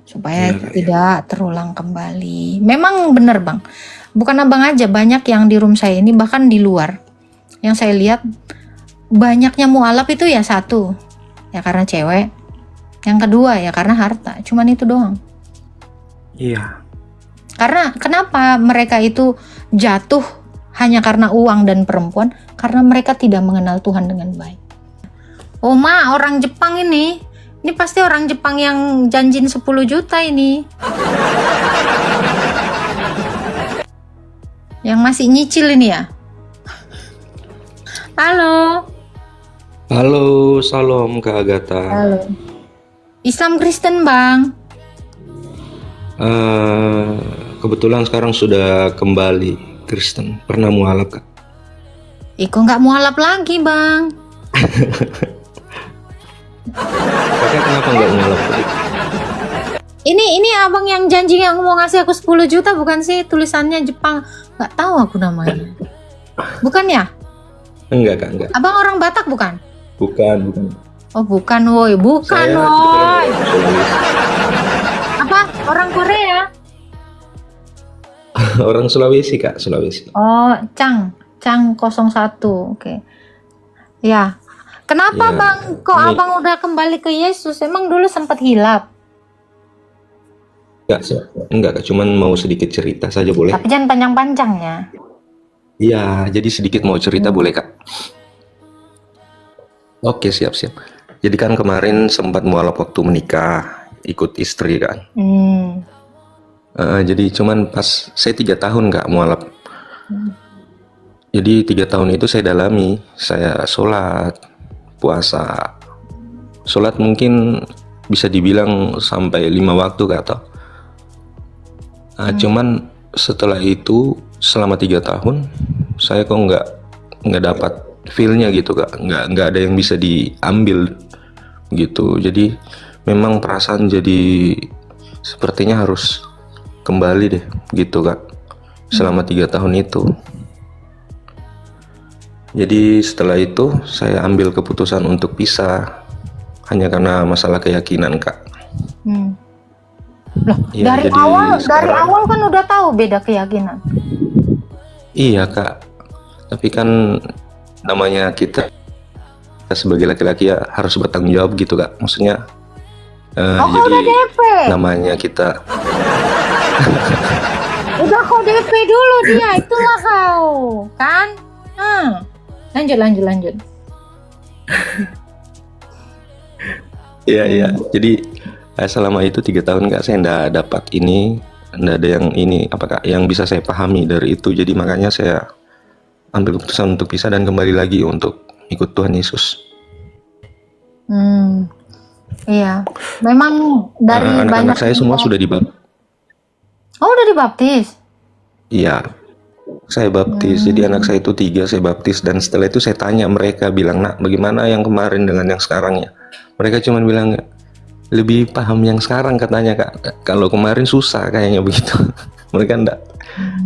supaya Iya, Kak, ya. tidak terulang kembali. Memang benar Bang, bukan abang aja, banyak yang di room saya ini bahkan di luar yang saya lihat banyaknya mualaf itu ya satu ya karena cewek, yang kedua ya karena harta, cuman itu doang. Iya. Karena kenapa mereka itu jatuh hanya karena uang dan perempuan? Karena mereka tidak mengenal Tuhan dengan baik. Oh ma, orang Jepang ini pasti orang Jepang yang janjin 10 juta ini. Yang masih nyicil ini ya. Halo. Halo, salam Kak Agatha. Halo. Islam Kristen Bang. Kebetulan sekarang sudah kembali Kristen. Pernah mualaf, Kak? Iko nggak mualaf lagi Bang. Kakak kenapa nggak mualaf lagi? Ini abang yang janji yang mau ngasih aku 10 juta bukan sih, tulisannya Jepang. Nggak tahu aku namanya. Bukan ya? Enggak, Kak, enggak. Abang orang Batak bukan? Bukan. Oh bukan woi, bukan Saya woi. kebetulan orang Sulawesi. Apa? Orang Korea? Orang Sulawesi, Kak, Sulawesi. Oh, Cang 01. Oke. Ya. Kenapa Ya, Bang? Kok ini- abang udah kembali ke Yesus? Emang dulu sempat hilap. Enggak, Kak, cuman mau sedikit cerita saja boleh? Tapi jangan panjang-panjang ya. Iya, jadi sedikit mau cerita boleh, Kak? Oke, siap. Jadi kan kemarin sempat mualaf waktu menikah, ikut istri kan. Jadi cuman pas saya 3 tahun Kak mualaf. Jadi 3 tahun itu saya dalami, saya sholat, puasa. Sholat mungkin bisa dibilang sampai 5 waktu Kak toh. Cuman setelah itu selama 3 tahun saya kok nggak dapat feel-nya gitu Kak, nggak ada yang bisa diambil gitu. Jadi memang perasaan jadi sepertinya harus kembali deh gitu Kak selama 3 tahun itu. Jadi setelah itu saya ambil keputusan untuk pisah hanya karena masalah keyakinan Kak. Loh, Ya, dari jadi awal sekarang- kan udah tahu beda keyakinan. Iya Kak, tapi kan namanya kita sebagai laki-laki ya harus bertanggung jawab gitu Kak. Maksudnya Kok jadi udah DP? namanya kita Udah kau DP dulu dia, itulah kau, kan? Lanjut. Iya. Jadi selama itu 3 tahun Kak saya nggak dapat ini, nggak ada yang ini apa Kak yang bisa saya pahami dari itu. Jadi makanya saya ambil keputusan untuk pisah dan kembali lagi untuk ikut Tuhan Yesus. Iya. Memang dari banyak Anak-anak saya semua sudah dibaptis. Oh, udah dibaptis. Iya, saya baptis. Jadi anak saya itu 3 saya baptis dan setelah itu saya tanya mereka bilang, "Nak, bagaimana yang kemarin dengan yang sekarang ya?" Mereka cuma bilang lebih paham yang sekarang katanya Kak. Kalau kemarin susah kayaknya begitu. Mereka enggak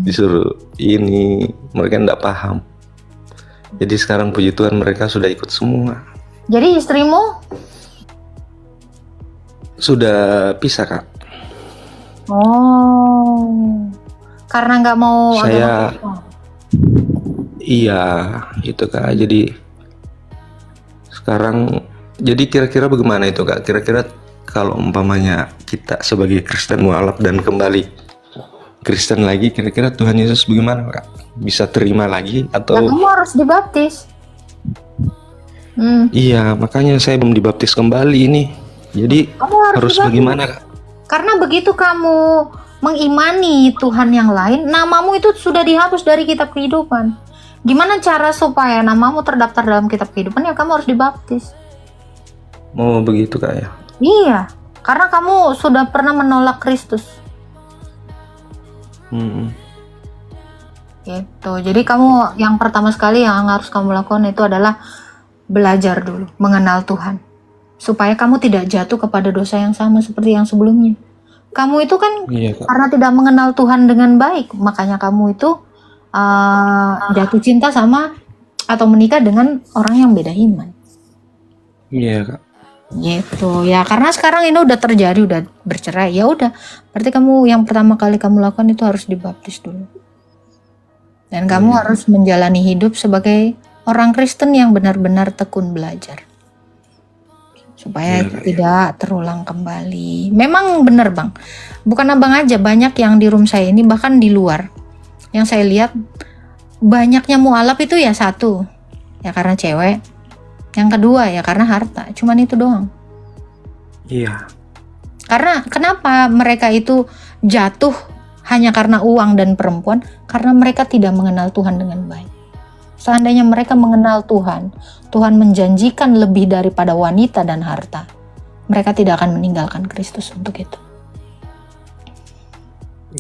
disuruh ini, mereka enggak paham. Jadi sekarang puji Tuhan mereka sudah ikut semua. Jadi istrimu? Sudah pisah Kak. Oh. Karena nggak mau Saya agama. iya itu Kak. Jadi sekarang jadi kira-kira bagaimana itu Kak? Kira-kira kalau umpamanya kita sebagai Kristen mualaf dan kembali Kristen lagi, kira-kira Tuhan Yesus bagaimana Kak? Bisa terima lagi Ya, atau? kamu harus dibaptis. Iya, makanya saya belum dibaptis kembali ini. Jadi Kamu harus dibaptis. bagaimana Kak? Karena begitu kamu mengimani Tuhan yang lain, namamu itu sudah dihapus dari kitab kehidupan. Gimana cara supaya namamu terdaftar dalam kitab kehidupan? Ya kamu harus dibaptis. Mau begitu Kak ya? Iya, karena kamu sudah pernah menolak Kristus. Gitu. Jadi kamu yang pertama sekali yang harus kamu lakukan itu adalah belajar dulu, mengenal Tuhan. Supaya kamu tidak jatuh kepada dosa yang sama seperti yang sebelumnya. Kamu itu kan Iya Kak. karena tidak mengenal Tuhan dengan baik, makanya kamu itu jatuh cinta sama atau menikah dengan orang yang beda iman. Iya Kak. Gitu ya, karena sekarang ini udah terjadi, udah bercerai, ya udah, berarti kamu yang pertama kali kamu lakukan itu harus dibaptis dulu, dan kamu harus menjalani hidup sebagai orang Kristen yang benar-benar tekun belajar supaya itu tidak terulang kembali. Memang benar bang, bukan abang aja, banyak yang di room saya ini, bahkan di luar, yang saya lihat banyaknya mualaf itu ya satu, ya karena cewek, yang kedua ya karena harta, cuman itu doang. Iya. Karena kenapa mereka itu jatuh hanya karena uang dan perempuan? Karena mereka tidak mengenal Tuhan dengan baik. Seandainya mereka mengenal Tuhan, Tuhan menjanjikan lebih daripada wanita dan harta, mereka tidak akan meninggalkan Kristus untuk itu.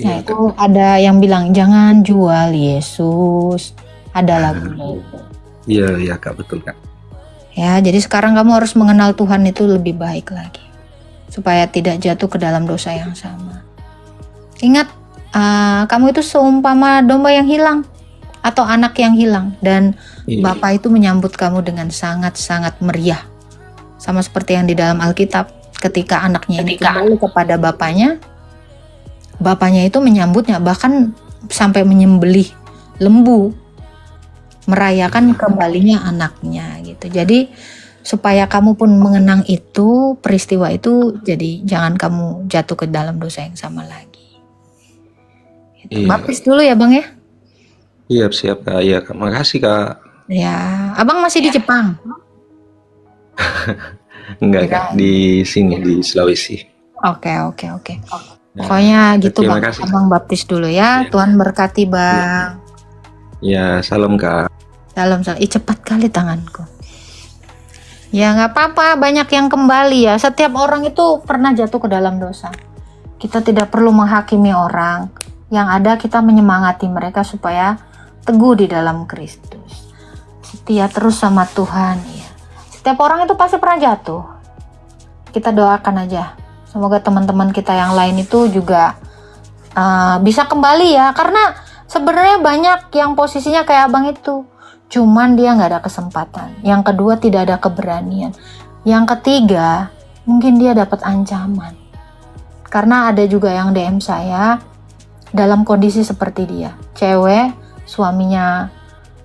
Nah, itu ada yang bilang jangan jual Yesus, ada lagunya itu. Iya Kak, betul Kak. Ya, jadi sekarang kamu harus mengenal Tuhan itu lebih baik lagi, supaya tidak jatuh ke dalam dosa yang sama. Ingat, kamu itu seumpama domba yang hilang atau anak yang hilang, dan Bapak itu menyambut kamu dengan sangat-sangat meriah, sama seperti yang di dalam Alkitab. Ketika anaknya ini kembali kepada bapaknya itu menyambutnya, bahkan sampai menyembelih lembu, merayakan kembalinya anaknya gitu. Jadi supaya kamu pun mengenang itu, peristiwa itu, jadi jangan kamu jatuh ke dalam dosa yang sama lagi. Gitu. Baptis dulu ya bang ya. Iya siap Kak, iya Kak, makasih Kak. Ya, abang masih di Jepang? Enggak Kak, di sini di Sulawesi. Oke. Pokoknya gitu Terima bang, kasih. abang baptis dulu ya. Tuhan berkati bang. Ya, salam Kak. Salam. Cepat kali tanganku. Ya nggak apa-apa, banyak yang kembali ya. Setiap orang itu pernah jatuh ke dalam dosa. Kita tidak perlu menghakimi orang. Yang ada kita menyemangati mereka supaya teguh di dalam Kristus, setia terus sama Tuhan ya. Setiap orang itu pasti pernah jatuh. Kita doakan aja, semoga teman-teman kita yang lain itu juga bisa kembali ya. Karena sebenarnya banyak yang posisinya kayak abang itu, cuman dia nggak ada kesempatan. Yang kedua, tidak ada keberanian. Yang ketiga, mungkin dia dapat ancaman. Karena ada juga yang DM saya dalam kondisi seperti dia, cewek, suaminya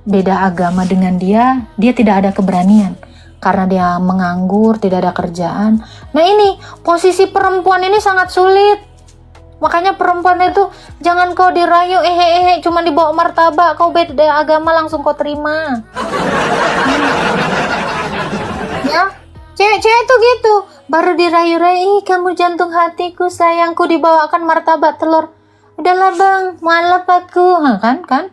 beda agama dengan dia tidak ada keberanian karena dia menganggur, tidak ada kerjaan. Nah ini posisi perempuan ini sangat sulit. Makanya perempuan itu jangan kau dirayu, cuma dibawa martabak, kau beda agama langsung kau terima. Ya, cewek-cewek itu gitu, baru dirayu-rayu, kamu jantung hatiku sayangku, dibawakan martabak telur. Udahlah bang, maaf aku, kan?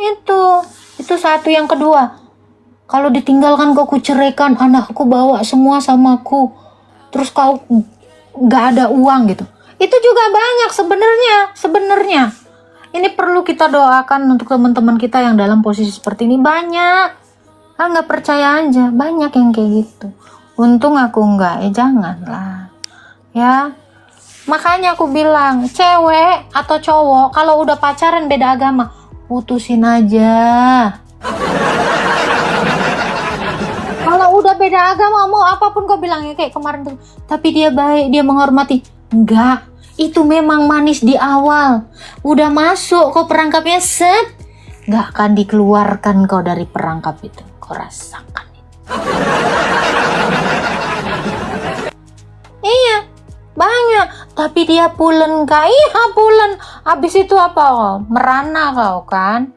Itu satu. Yang kedua, kalau ditinggalkan kau kuceraikan, anakku bawa semua sama aku, terus kau nggak ada uang gitu. Itu juga banyak sebenarnya. Ini perlu kita doakan untuk teman-teman kita yang dalam posisi seperti ini, banyak. Nggak percaya aja, banyak yang kayak gitu. Untung aku nggak, janganlah. Ya, makanya aku bilang, cewek atau cowok kalau udah pacaran beda agama, putusin aja. Kalau udah beda agama, mau apapun kau bilang ya, kayak kemarin tuh, tapi dia baik, dia menghormati. Enggak, itu memang manis di awal. Udah masuk kau perangkapnya, set, nggak akan dikeluarkan kau dari perangkap itu. Kau rasakan itu. Iya, banyak, tapi dia pulen kak. Iya pulen. Habis itu apa? Merana kau kan?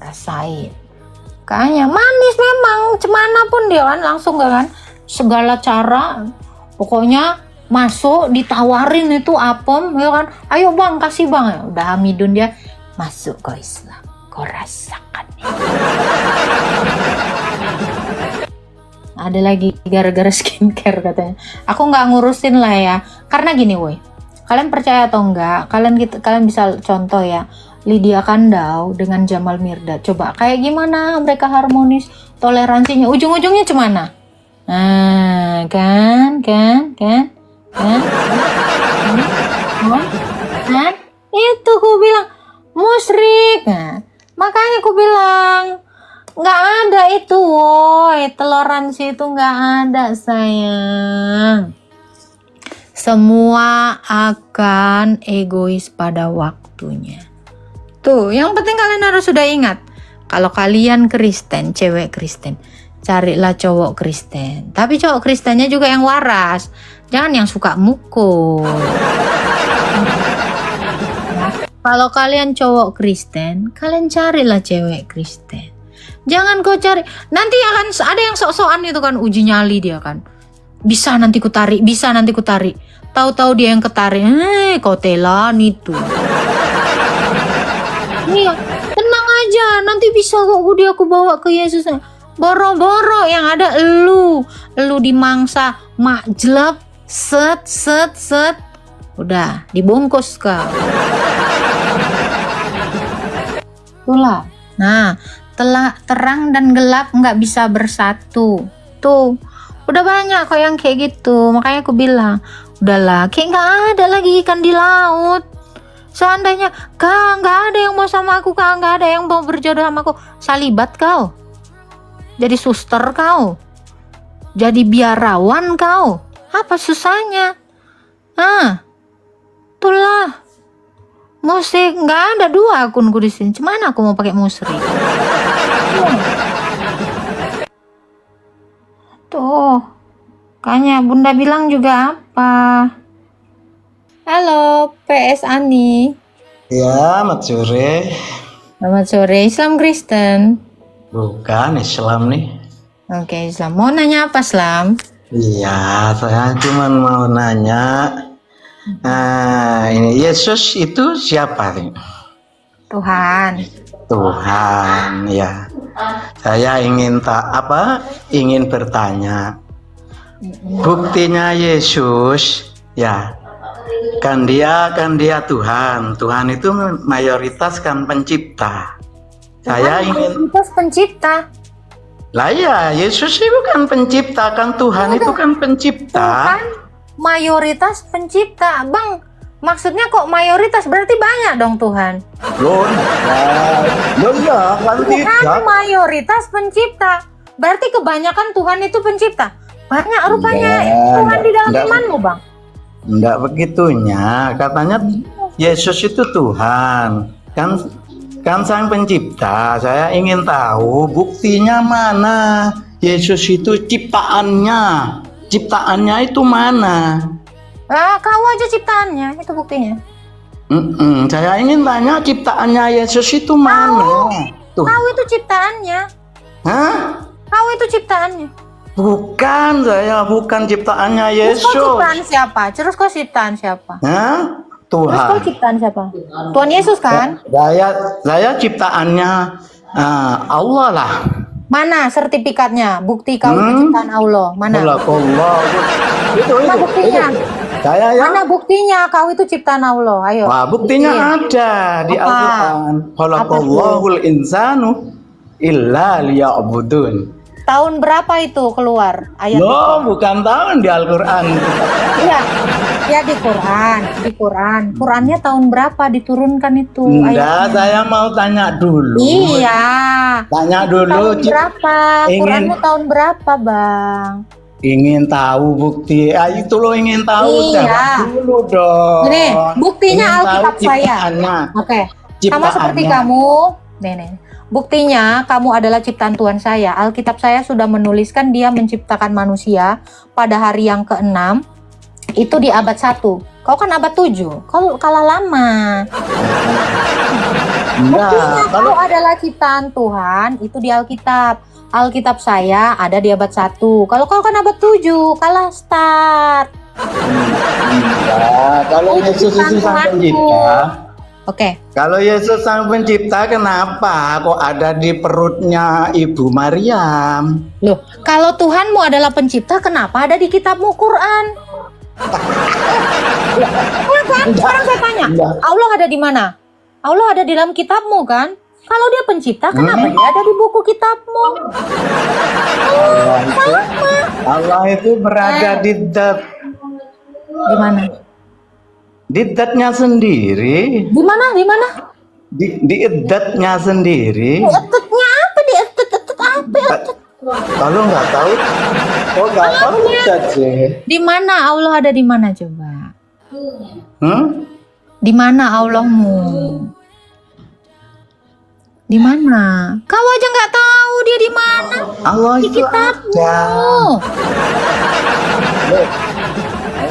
Rasain. Kayaknya manis memang. Cemana pun dia kan langsung kan. Segala cara. Pokoknya masuk ditawarin itu apem, ya kan? Ayo bang, kasih bang. Ya, udah Hamidun dia masuk ke Islam. Kau rasakan. Ada lagi gara-gara skincare katanya. Aku nggak ngurusin lah ya. Karena gini woi. Kalian percaya atau enggak? Kalian bisa contoh ya. Lydia Kandau dengan Jamal Mirdad. Coba kayak gimana mereka harmonis, toleransinya. Ujung-ujungnya cemana? Nah, kan? Itu ku bilang musyrik. Nah, makanya ku bilang Nggak ada itu, woi. Toleransi itu nggak ada, sayang. Semua akan egois pada waktunya. Tuh, yang penting kalian harus sudah ingat. Kalau kalian Kristen, cewek Kristen, carilah cowok Kristen. Tapi cowok Kristennya juga yang waras. Jangan yang suka mukul. Kalau kalian cowok Kristen, kalian carilah cewek Kristen. Jangan kau cari. Nanti akan ada yang sok-sokan itu kan, uji nyali dia kan. Bisa nanti ku tarik, bisa nanti ku tarik. Tahu-tahu dia yang ketarik. Kau telan itu. Iya, tenang aja. Nanti bisa kok dia aku bawa ke Yesus. Boro-boro yang ada elu dimangsa makjelep, set. Udah dibungkus kau. Itulah. Nah, terang dan gelap nggak bisa bersatu. Tuh, udah banyak kok yang kayak gitu. Makanya aku bilang, udahlah, kayak nggak ada lagi ikan di laut. Seandainya kak nggak ada yang mau sama aku, kak nggak ada yang mau berjodoh sama aku, salibat kau, jadi suster kau, jadi biarawan kau, apa susahnya? Itulah. Musik nggak ada 2 akunku di sini. Cuman aku mau pakai musrik. Tuh, kayaknya Bunda bilang juga apa? Halo, PS Ani. Ya, selamat sore. Selamat sore. Islam Kristen. Bukan Islam nih. Oke, Islam. Mau nanya apa, Islam? Iya, saya cuma mau nanya. Ini Yesus itu siapa nih? Tuhan. Tuhan, ya. Saya ingin bertanya. Buktinya Yesus, ya. Kan dia Tuhan. Tuhan itu mayoritas kan pencipta. Saya ingin Mayoritas pencipta. Lah ya, Yesus itu kan pencipta, kan Tuhan itu kan pencipta. Tuhan mayoritas pencipta, Bang. Maksudnya kok mayoritas, berarti banyak dong Tuhan. Loh, ya, kan Tuhan tidak. mayoritas pencipta. Berarti kebanyakan Tuhan itu pencipta. Banyak rupanya Tuhan di dalam imanmu, Bang. Enggak begitunya. Katanya Yesus itu Tuhan. Kan sang pencipta. Saya ingin tahu buktinya mana. Yesus itu ciptaannya. Ciptaannya itu mana? Kau aja ciptaannya, itu buktinya. Saya ingin tanya ciptaannya Yesus itu mana? Tuh. Kau itu ciptaannya. Hah? Kau itu ciptaannya. Bukan, saya bukan ciptaannya Terus Yesus. kau ciptaan siapa? Terus kau ciptaan siapa? Hah? Terus kau Tuhan. ciptaan siapa? Tuhan Yesus kan? Saya ciptaannya Allah lah. Mana sertifikatnya? Bukti kau itu ciptaan Allah. Mana? Allah. Mana buktinya? Saya ya. Mana buktinya kau itu ciptaan Allah? Ayo. Wah, buktinya ada di Apa? Al-Qur'an. Khalaqallahul insanu illa liya'budun. Tahun berapa itu keluar ayat? Loh, bukan tahun di Al-Qur'an. Iya. Ya di Quran, Qurannya tahun berapa diturunkan itu Enggak, ayatnya? saya mau tanya dulu. Iya. Tanya dulu. Tahun berapa? Quranmu tahun berapa, Bang? Ingin tahu bukti. Itu lo ingin tahu. Iya. Jawab dulu dong. Ini buktinya Ingin tahu Alkitab saya. ciptaannya. Oke. Sama seperti Ciptaannya. kamu. Nih. Buktinya kamu adalah ciptaan Tuhan saya. Alkitab saya sudah menuliskan dia menciptakan manusia pada hari yang ke-6. Itu di abad 1. Kau kan abad 7. Kau kalah lama. Buktinya kau adalah ciptaan Tuhan itu di Alkitab. Alkitab saya ada di abad 1. Kalau kau kan abad 7, kalah start. Ya, kalau Yesus itu sang pencipta. Oke. Kalau Yesus sang pencipta, kenapa kok ada di perutnya Ibu Maryam? Loh, kalau Tuhanmu adalah pencipta, kenapa ada di kitabmu Quran? Ya kan? Sekarang saya tanya, Enggak. Allah ada di mana? Allah ada di dalam kitabmu kan? Kalau dia pencipta, kenapa dia ada di buku kitabmu? Allah itu berada di Di mana? datnya sendiri, Di mana? Di mana? di datnya sendiri. Etetnya apa? Di etet Kalau nggak tahu, oh nggak tahu saja. Di mana Allah ada di mana coba? Di mana Allahmu? Di mana? Kau aja nggak tahu dia di mana. Allah Di itu kitabmu. ada.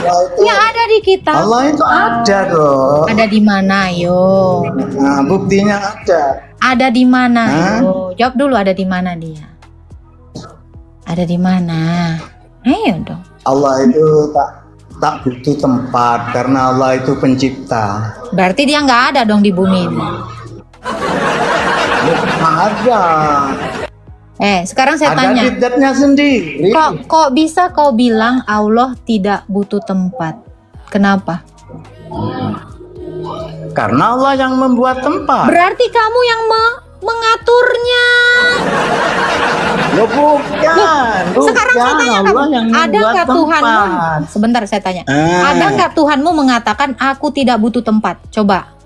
Allah itu, Ya ada di kitab. Allah itu ada loh. Ada di mana, yo? Nah, buktinya ada. Ada di mana, Hah? yo? Jawab dulu, ada di mana dia? Ada di mana? Ayo dong. Allah itu tak butuh tempat karena Allah itu pencipta. Berarti dia nggak ada dong di bumi ini. Ada. Sekarang saya Ada tanya. di zatnya sendiri. Kok bisa kau bilang Allah tidak butuh tempat? Kenapa? Karena Allah yang membuat tempat. Berarti kamu yang mengaturnya. Loh, bukan. Sekarang saya tanya kamu, Allah yang ada membuat nggak Tuhanmu? tempat. Sebentar saya tanya. Ah. Ada nggak Tuhanmu mengatakan aku tidak butuh tempat? Coba.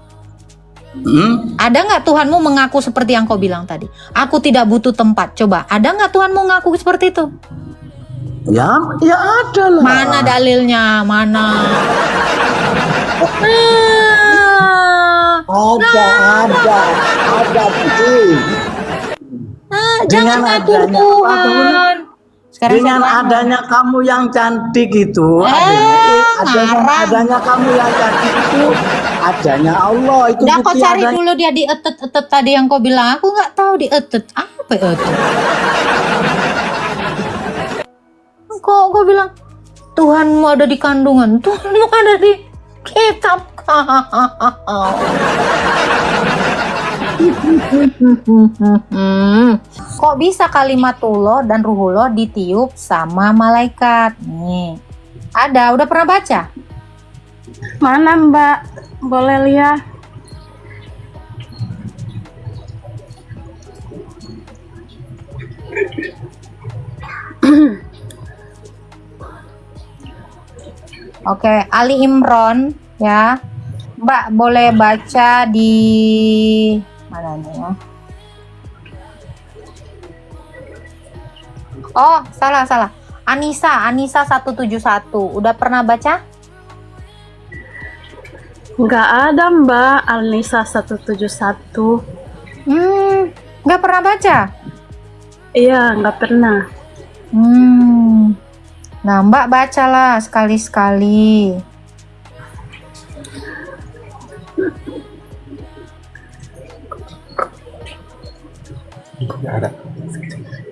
Ada nggak Tuhanmu mengaku seperti yang kau bilang tadi? Aku tidak butuh tempat. Coba. Ada nggak Tuhanmu mengaku seperti itu? Ya ada lah. Mana dalilnya? Mana? Ada bukti. Jangan Dengan ngatur adanya Tuhan. Sekarang Dengan saya tanya. adanya kamu yang cantik itu, ngarang. adanya kamu yang cantik itu, adanya Allah itu. Udah kau bukti cari adanya. dulu dia di etet tadi yang kau bilang. Aku nggak tahu di etet. Apa etet? Kok bilang Tuhanmu ada di kandungan, Tuhanmu ada di kitab kau. Kok bisa kalimatullah dan ruhullah ditiup sama malaikat? Nih, ada. Udah pernah baca? Mana Mbak? Boleh lihat? Oke, Ali Imran ya. Mbak boleh baca di mana nih ya? Oh, salah. Anissa 171. Udah pernah baca? Nggak ada Mbak, Alnisa 171. Nggak pernah baca? Iya, nggak pernah. Nah, Mbak bacalah sekali-sekali.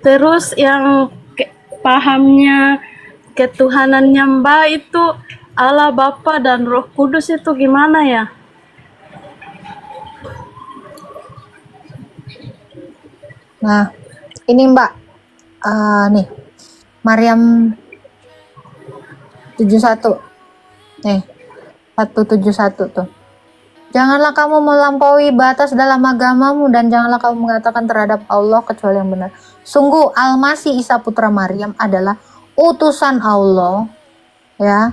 Terus yang pahamnya ketuhanannya Mbak itu Allah Bapa dan Roh Kudus itu gimana ya? Nah, ini Mbak. Nih. Maryam 71. Nih. 171 tuh. Janganlah kamu melampaui batas dalam agamamu dan janganlah kamu mengatakan terhadap Allah kecuali yang benar. Sungguh Al-Masih Isa putra Maryam adalah utusan Allah ya,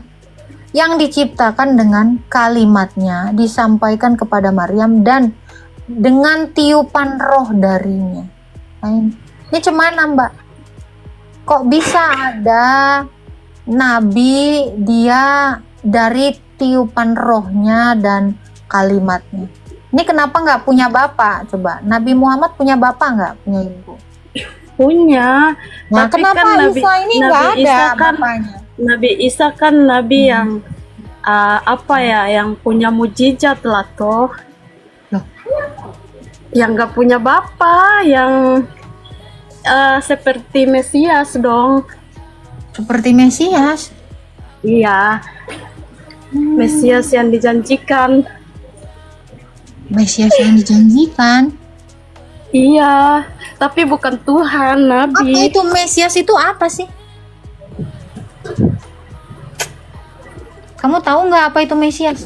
yang diciptakan dengan kalimatnya disampaikan kepada Maryam dan dengan tiupan roh darinya. Nah, ini cemana Mbak? Kok bisa ada nabi dia dari tiupan rohnya dan kalimatnya? Ini kenapa nggak punya bapak? Coba, Nabi Muhammad punya bapak nggak? Punya ibu? Punya. Nah, Tapi kenapa kan Isa ini nggak ada Isa kan, bapaknya? Nabi Isa kan nabi yang apa ya, yang punya mujizat lah toh. Loh. Yang nggak punya bapak, yang seperti Mesias dong. Seperti Mesias. Iya. Mesias yang dijanjikan. Mesias yang dijanjikan. Iya, tapi bukan Tuhan, Apa Nabi. itu Mesias itu apa sih? Kamu tahu nggak apa itu Mesias?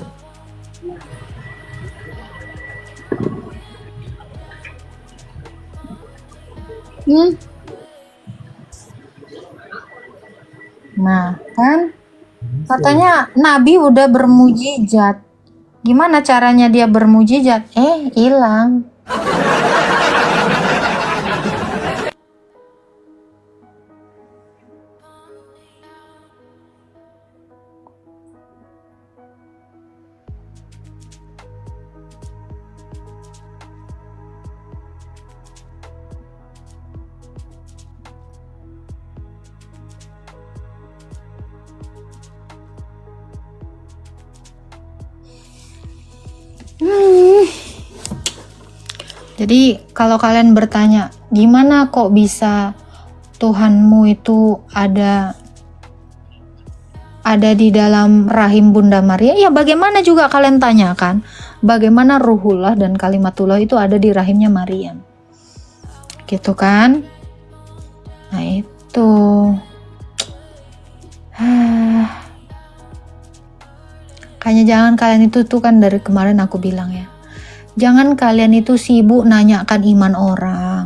Nah, kan katanya Nabi udah bermujizat. Gimana caranya dia bermujizat? Hilang. Jadi kalau kalian bertanya, gimana kok bisa Tuhanmu itu ada di dalam rahim Bunda Maria? Ya bagaimana juga kalian tanyakan, bagaimana Ruhullah dan Kalimatullah itu ada di rahimnya Maryam. Gitu kan? Nah itu. Kayaknya jangan kalian itu tuh kan dari kemarin aku bilang ya. Jangan kalian itu sibuk nanyakan iman orang.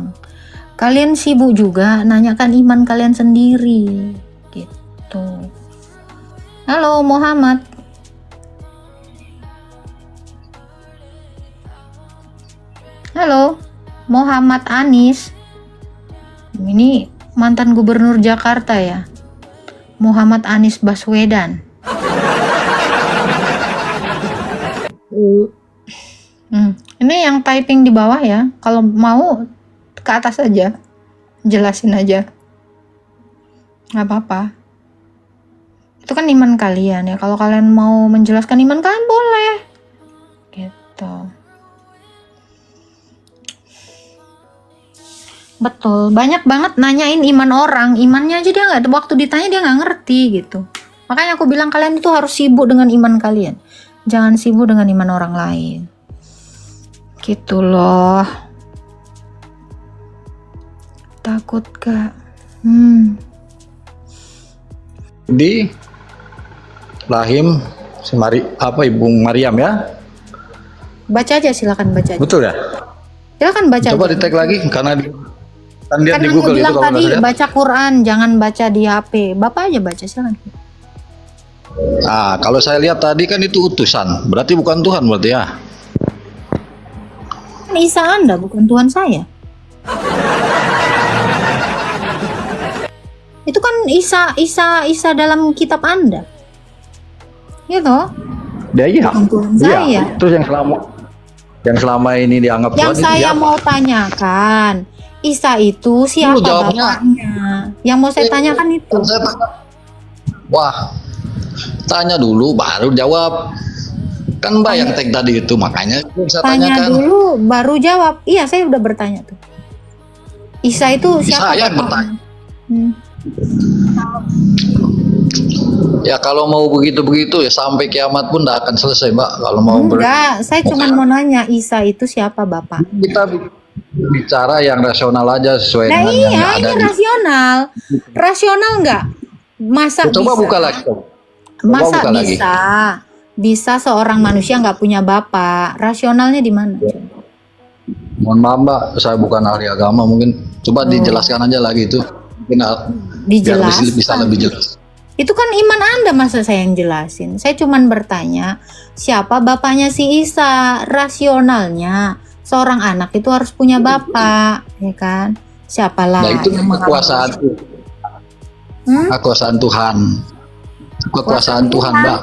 Kalian sibuk juga nanyakan iman kalian sendiri. Gitu. Halo Muhammad. Halo Muhammad Anies. Ini mantan gubernur Jakarta ya. Muhammad Anies Baswedan. Ini yang typing di bawah ya. Kalau mau ke atas aja, jelasin aja. Gak apa-apa. Itu kan iman kalian ya. Kalau kalian mau menjelaskan iman kalian boleh. Gitu. Betul. Banyak banget nanyain iman orang. Imannya aja dia nggak. Waktu ditanya dia nggak ngerti gitu. Makanya aku bilang kalian itu harus sibuk dengan iman kalian. Jangan sibuk dengan iman orang lain. Gitu loh. Takut gak? Di rahim si Ibu Maryam ya? Baca aja, silakan baca aja. Betul ya? Silakan baca. Coba aja. di tag lagi karena kan lihat Karena di aku Google itu bilang kalau tadi nggak salah. baca Quran, jangan baca di HP. Bapak aja baca, silakan. Nah, kalau saya lihat tadi kan itu utusan, berarti bukan Tuhan berarti ya? Kan Isa Anda, bukan Tuhan saya. Itu kan Isa dalam kitab Anda. Gitu. Dia iya. Bukan Tuhan Iya. saya. Terus yang selama ini dianggap Yang Tuhan itu saya siapa? mau tanyakan, Isa itu siapa jawabnya. bapaknya? Yang mau saya tanyakan itu. Saya tanya. Wah, tanya dulu baru jawab. Kan Mbak yang tag tadi itu, makanya saya Tanya tanyakan. dulu baru jawab. Iya, saya udah bertanya tuh. Isa itu siapa Saya yang bapaknya? Ya kalau mau begitu-begitu ya sampai kiamat pun tidak akan selesai Mbak. Kalau mau Enggak, saya cuma mau nanya Isa itu siapa bapak? kita bicara yang rasional aja sesuai Nah dengan yang iya, ada ini di. rasional. Rasional enggak? Masa Coba bisa? buka lagi. Coba Masa buka lagi. bisa seorang manusia nggak punya bapak? Rasionalnya di mana? Mohon maaf Mbak, saya bukan ahli agama, mungkin coba dijelaskan aja lagi itu. Mungkin biar Dijelaskan. bisa lebih jelas. Itu kan iman Anda, masa saya yang jelasin. Saya cuman bertanya, siapa bapaknya si Isa? Rasionalnya, seorang anak itu harus punya bapak, ya kan? Siapalah Nah itu yang kekuasaan kekuasaan Tuhan. Kekuasaan Tuhan Mbak.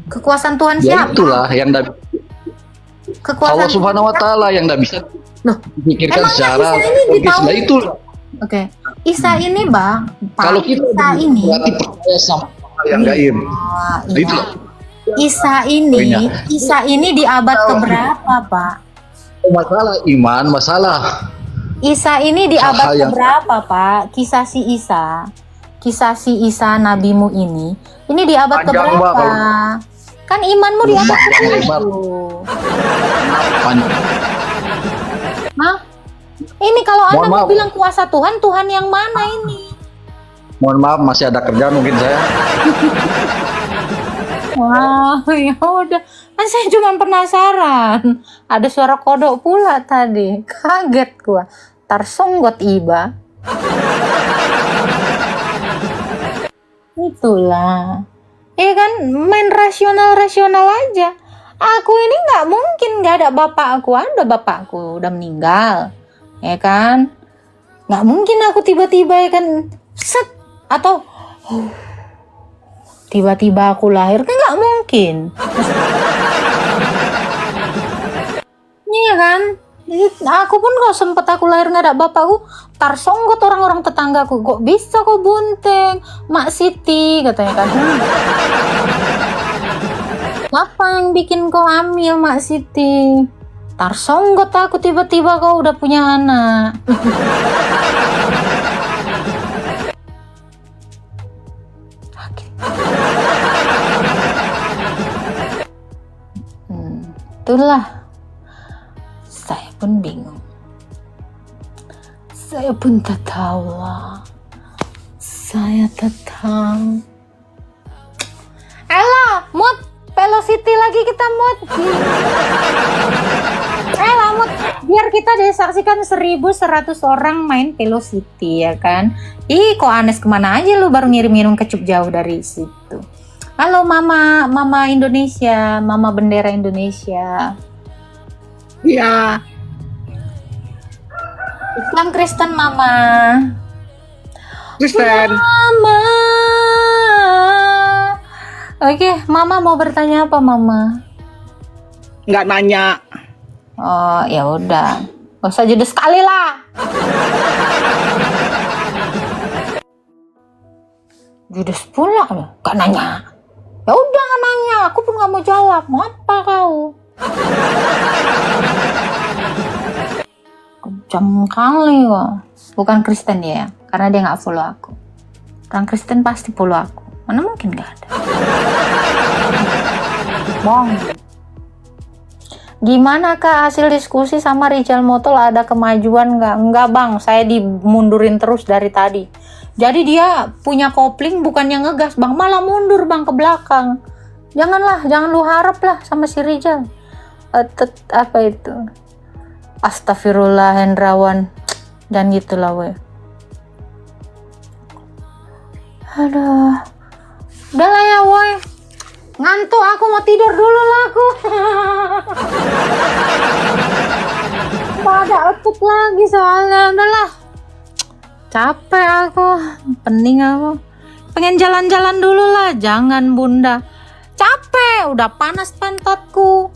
Kekuasaan Tuhan Ya siapa? itulah yang Kekuasaan Allah Subhanahu wa taala yang tidak bisa Loh, dipikirkan emangnya secara Isa ini logis. ditahu- Nah itu Oke. Isa ini, Bang. Pak, kalau kita Isa ini. berarti percaya sama hal yang gaib. Ah, Nah, itu iya. loh. Isa ini di abad keberapa, Pak? Masalah iman, masalah Isa ini di Hal abad yang- keberapa, Pak? Kisah si Isa nabimu ini di abad Panjang, keberapa? Mbak, Kan imanmu di abad Panjang, ke-10. panjang. Hah? Ini kalau Anda Mohon mau maaf. bilang kuasa Tuhan, Tuhan yang mana ini? Mohon maaf masih ada kerjaan mungkin saya. Wah, ya udah. Kan saya cuma penasaran. Ada suara kodok pula tadi. Kaget gua. Tarsonggot iba. Itulah. Ya kan, main rasional aja. Aku ini nggak mungkin nggak ada bapak aku. Ada bapakku udah meninggal. Ya kan? Nggak mungkin aku tiba-tiba ya kan set atau tiba-tiba aku lahir, kan nggak mungkin. Iya kan? Jadi, aku pun kok sempet aku lahir nggak ada bapakku, tarsonggot orang-orang tetanggaku, kok bisa kok Bunteng, Mak Siti katanya kan. Apa yang bikin kau hamil Mak Siti? Tarsonggot aku tiba-tiba kau udah punya anak. Oke. Itulah. Saya pun bingung. Saya pun tertawa. Saya tetap. Alah, Mut. Velocity lagi kita, Mut. Alah, Mut. Biar kita disaksikan 1.100 orang main Velocity, ya kan? Ih, kok Anes kemana aja lu baru ngirim-ngirim kecup jauh dari situ. Halo Mama Indonesia, Mama bendera Indonesia. Ya, Islam Kristen Mama. Kristen. Mama. Oke, Mama mau bertanya apa, Mama? Nggak nanya. Oh, ya udah. Gak usah judes sekali lah. Judes pula ya, gak nanya. Ya udah gak nanya, aku pun gak mau jawab. Mau apa kau? Kejam kali kok. Bukan Kristen dia ya, karena dia gak follow aku. Orang Kristen pasti follow aku. Mana mungkin gak ada. Bohong. Gimana Kak hasil diskusi sama Rijal Motol, ada kemajuan nggak? Enggak Bang, saya dimundurin terus dari tadi. Jadi dia punya kopling bukannya ngegas Bang, malah mundur Bang ke belakang. Jangan lu harap lah sama si Rijal. Apa itu? Astagfirullah Hendrawan. Dan gitulah we. Aduh. Udah lah ya woy. Ngantuk aku, mau tidur dulu lah aku. Pada output lagi soalnya. Udahlah. Capek aku. Pening aku. Pengen jalan-jalan dulu lah. Jangan Bunda. Capek. Udah panas pantatku.